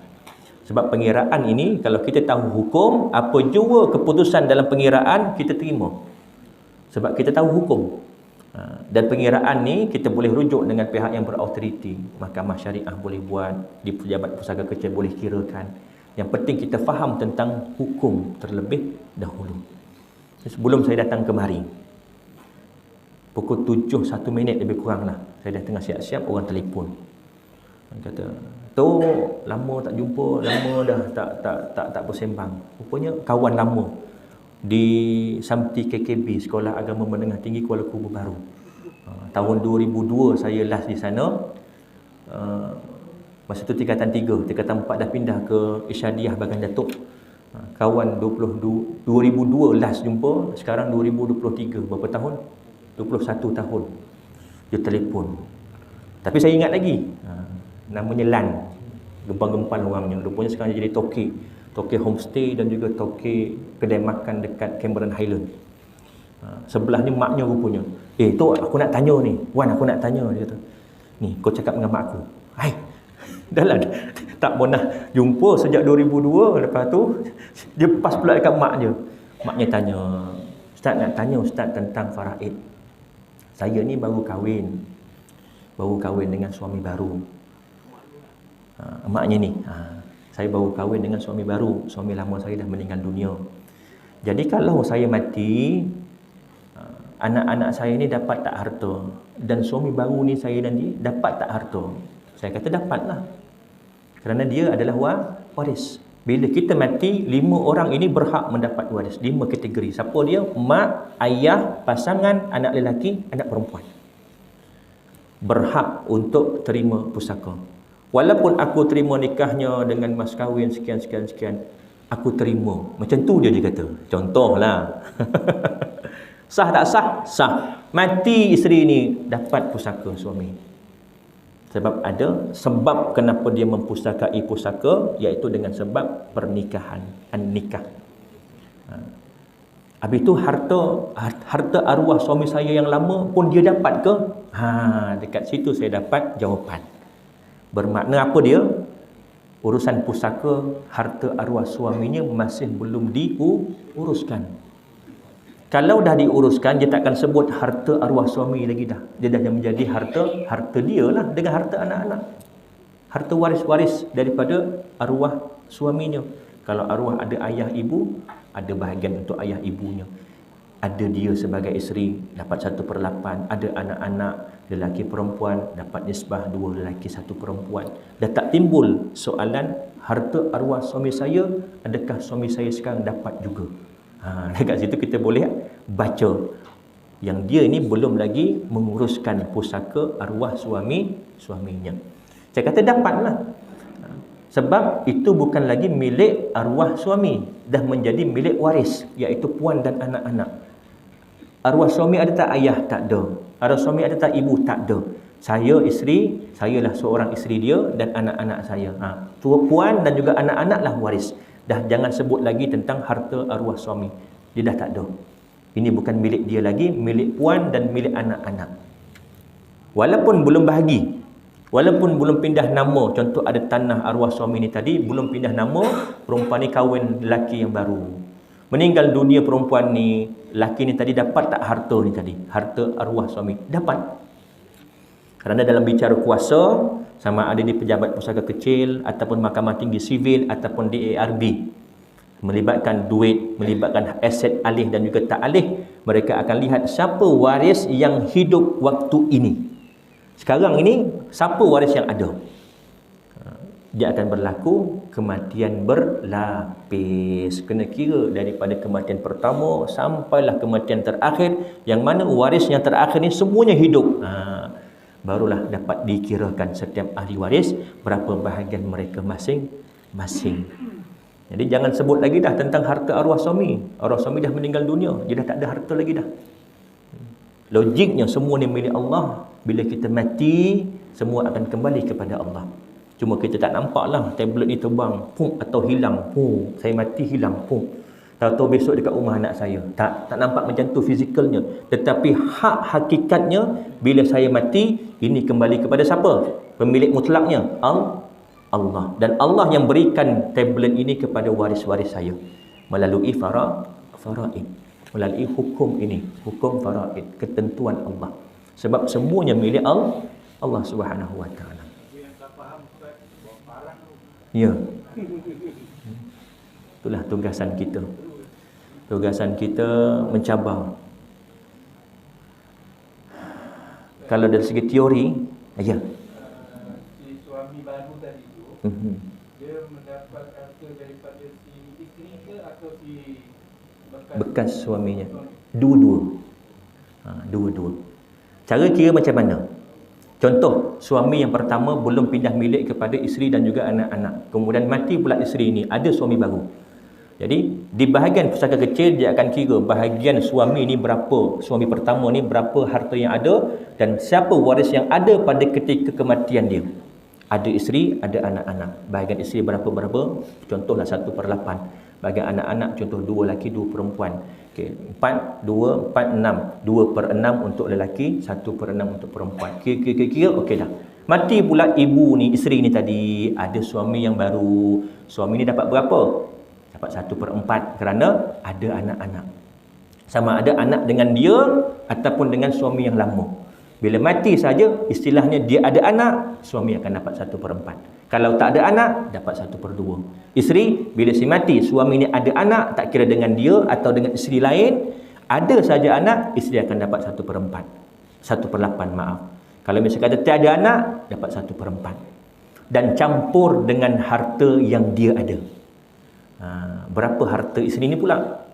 A: Sebab pengiraan ini, kalau kita tahu hukum, apa jua keputusan dalam pengiraan kita terima. Sebab kita tahu hukum. Dan pengiraan ni kita boleh rujuk dengan pihak yang berautoriti. Mahkamah syariah boleh buat, di pejabat pusaka kecil boleh kirakan. Yang penting kita faham tentang hukum terlebih dahulu. Sebelum saya datang kemari, pukul 7, 1 minit lebih kurang lah, saya dah tengah siap-siap, orang telefon. Kata, tu lama tak jumpa, lama dah tak bersembang. Rupanya kawan lama di Samti KKB, Sekolah Agama Menengah Tinggi Kuala Kubu Baru. Tahun 2002 saya last di sana. Masa tu tingkatan 3, tingkatan 4 dah pindah ke Isyadiah Bagan Datuk. Kawan 2002 last jumpa, sekarang 2023, berapa tahun? 21 tahun. Dia telefon. Tapi saya ingat lagi. Namanya Lan. Gempal-gempal orangnya. Rupanya sekarang jadi toke homestay dan juga toke kedai makan dekat Cameron Highland. Sebelahnya maknya rupanya. Tu aku nak tanya ni. Wan, aku nak tanya, dia kata. Ni kau cakap dengan mak aku. Hai. Dah lah, tak pernah jumpa sejak 2002. Lepas tu dia pas pula dekat mak je. Maknya tanya, Ustaz nak tanya Ustaz tentang faraid. Saya ni baru kahwin dengan suami baru. Maknya ni, Saya baru kahwin dengan suami baru. Suami lama saya dah meninggal dunia. Jadi kalau saya mati, anak-anak saya ni dapat tak harta? Dan suami baru ni saya nanti dapat tak harta? Saya kata dapatlah. Kerana dia adalah waris. Bila kita mati, 5 orang ini berhak mendapat waris. 5 kategori. Siapa dia? Mak, ayah, pasangan, anak lelaki, anak perempuan. Berhak untuk terima pusaka. Walaupun aku terima nikahnya dengan mas kahwin sekian, aku terima. Macam tu dia kata. Contohlah. Sah tak sah? Sah. Mati isteri ni, dapat pusaka suami. Sebab ada sebab kenapa dia mempustakai pusaka, iaitu dengan sebab pernikahan, nikah. Habis tu harta arwah suami saya yang lama pun dia dapat ke? Dekat situ saya dapat jawapan. Bermakna apa dia? Urusan pusaka, harta arwah suaminya masih belum diuruskan. Kalau dah diuruskan, dia takkan sebut harta arwah suami lagi dah. Dia dah menjadi harta dia lah dengan harta anak-anak. Harta waris-waris daripada arwah suaminya. Kalau arwah ada ayah ibu, ada bahagian untuk ayah ibunya. Ada dia sebagai isteri, dapat 1/8. Ada anak-anak, lelaki perempuan, dapat nisbah 2 lelaki 1 perempuan. Dah tak timbul soalan harta arwah suami saya, adakah suami saya sekarang dapat juga? Dekat situ kita boleh baca yang dia ini belum lagi menguruskan pusaka arwah suaminya. Saya kata dapatlah. Sebab itu bukan lagi milik arwah suami, dah menjadi milik waris, iaitu puan dan anak-anak. Arwah suami ada tak ayah? Tak ada. Arwah suami ada tak ibu? Tak ada. Saya isteri, sayalah seorang isteri dia dan anak-anak saya. Puan dan juga anak-anak lah waris. Dah jangan sebut lagi tentang harta arwah suami. Dia dah tak ada. Ini bukan milik dia lagi, milik puan dan milik anak-anak. Walaupun belum bahagi, walaupun belum pindah nama, contoh ada tanah arwah suami ni tadi, belum pindah nama, perempuan ni kahwin lelaki yang baru. Meninggal dunia perempuan ni, lelaki ni tadi dapat tak harta ni tadi? Harta arwah suami. Dapat. Kerana dalam bicara kuasa, sama ada di pejabat pusaka kecil ataupun mahkamah tinggi sivil ataupun di ARB, melibatkan duit, melibatkan aset alih dan juga tak alih, mereka akan lihat siapa waris yang hidup waktu ini. Sekarang ini siapa waris yang ada? Dia akan berlaku kematian berlapis. Kena kira daripada kematian pertama sampailah kematian terakhir, yang mana waris yang terakhir ni semuanya hidup. Barulah dapat dikirakan setiap ahli waris berapa bahagian mereka masing-masing. Jadi jangan sebut lagi dah tentang harta arwah suami. Arwah suami dah meninggal dunia, dia dah tak ada harta lagi dah. Logiknya semua ni milik Allah. Bila kita mati, semua akan kembali kepada Allah. Cuma kita tak nampaklah tablet ni terbang, atau hilang, saya mati hilang, tahu-tahu besok dekat rumah anak saya. Tak nampak macam tu fizikalnya. Tetapi hak hakikatnya, bila saya mati, ini kembali kepada siapa? Pemilik mutlaknya Allah. Dan Allah yang berikan tablet ini kepada waris-waris saya melalui faraid, melalui hukum ini, hukum faraid, ketentuan Allah. Sebab semuanya milik Allah Subhanahu wa taala. Ya. Itulah tugasan kita. Tugasan kita mencabar. Kalau dari segi teori, ya.
B: Si suami baru tadi tu, dia mendapat harta daripada si isteri ke atau si
A: bekas suaminya? Dua-dua. Dua-dua. Cara kira macam mana? Contoh, suami yang pertama belum pindah milik kepada isteri dan juga anak-anak. Kemudian mati pula isteri ini, ada suami baru. Jadi, di bahagian pusaka kecil, dia akan kira bahagian suami ni berapa, suami pertama ni berapa harta yang ada dan siapa waris yang ada pada ketika kematian dia. Ada isteri, ada anak-anak. Bahagian isteri berapa-berapa? Contohlah 1/8. Bahagian anak-anak, contoh 2 lelaki, 2 perempuan. Okey, 4, 2, 4, 6. 2/6 untuk lelaki, 1/6 untuk perempuan. Kira-kira, okey dah. Mati pula ibu ni, isteri ni tadi, ada suami yang baru. Suami ni dapat berapa? Dapat 1/4 kerana ada anak-anak. Sama ada anak dengan dia ataupun dengan suami yang lama. Bila mati saja, istilahnya dia ada anak, suami akan dapat 1/4. Kalau tak ada anak, dapat 1/2. Isteri, bila si mati, suami ni ada anak, tak kira dengan dia atau dengan isteri lain, ada saja anak, isteri akan dapat 1/4. 1/8, maaf. Kalau misalnya kata tiada anak, dapat 1/4. Dan campur dengan harta yang dia ada. Berapa harta isteri ni pula?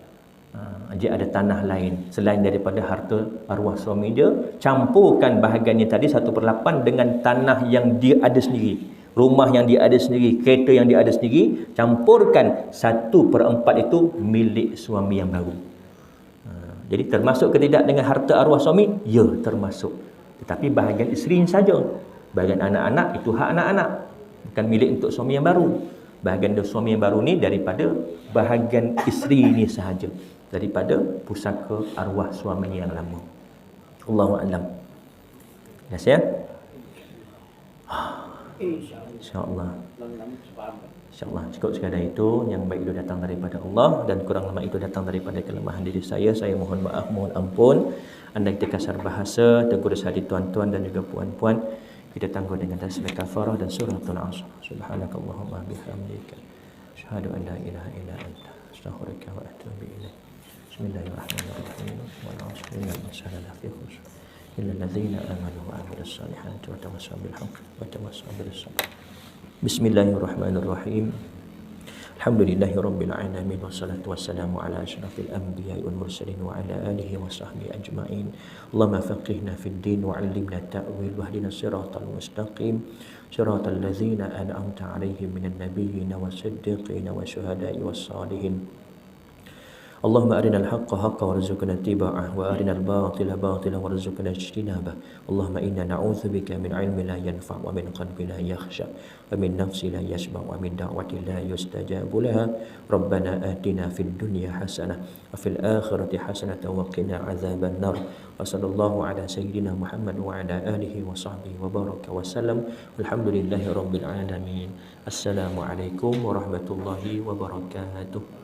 A: Dia ada tanah lain selain daripada harta arwah suami dia, campurkan bahagiannya tadi 1/8 dengan tanah yang dia ada sendiri, rumah yang dia ada sendiri, kereta yang dia ada sendiri, campurkan 1/4 itu milik suami yang baru. Jadi termasuk ke tidak dengan harta arwah suami? Ya, termasuk. Tetapi bahagian isteri saja. Bahagian anak-anak itu hak anak-anak, bukan milik untuk suami yang baru. Bahagian suami yang baru ni daripada bahagian isteri ni sahaja, daripada pusaka arwah suami yang lama. Allahu a'lam. Yes ya? InsyaAllah. InsyaAllah cukup sekadar itu. Yang baik itu datang daripada Allah dan kurang lemah itu datang daripada kelemahan diri saya. Saya mohon maaf, mohon ampun. Andai kita kasar bahasa, tegur hati tuan-tuan dan juga puan-puan, kita tangguh dengan tasbih kafarah dan suratul Asr. Subhanakallahumma bihamdika asyhadu an la ilaha illa anta astaghfiruka wa atubu ilaik. Bismillahirrahmanirrahim. Wal 'asri innal insana lafi khusr illa alladzina amanu wa 'amilus solihati wa tawassaw bil haqqi wa tawassaw bis sabr. Bismillahirrahmanirrahim. Alhamdulillahi rabbil alamin wassalatu wassalamu ala asyrafil anbiya'i wal mursalin wa ala alihi wa sahbihi ajma'in. Allahumma faqihna fid din wa 'allimna ta'wil wahdina siratal mustaqim siratal ladzina an'amta 'alaihim minan nabiyyin was-siddiqin wasyuhada'i was-salihin. Allahumma arinal haqqa haqqa warzuqna ittiba'ah wa arinal batila batila warzuqna ijtinabah. Allahumma inna na'udzubika min 'ilmin la yanfa' wa min qalbin la yakhsha wa min nafsin la yashba' wa min da'watin la yustajabu laha. Rabbana atina fid dunya hasanah wa fil akhirati hasanah wa qina 'adzaban nar. Wa sallallahu ala sayyidina Muhammad wa ala alihi wa sahbihi wa baraka wa sallam. Walhamdulillahi rabbil alamin. Assalamualaikum warahmatullahi wabarakatuh.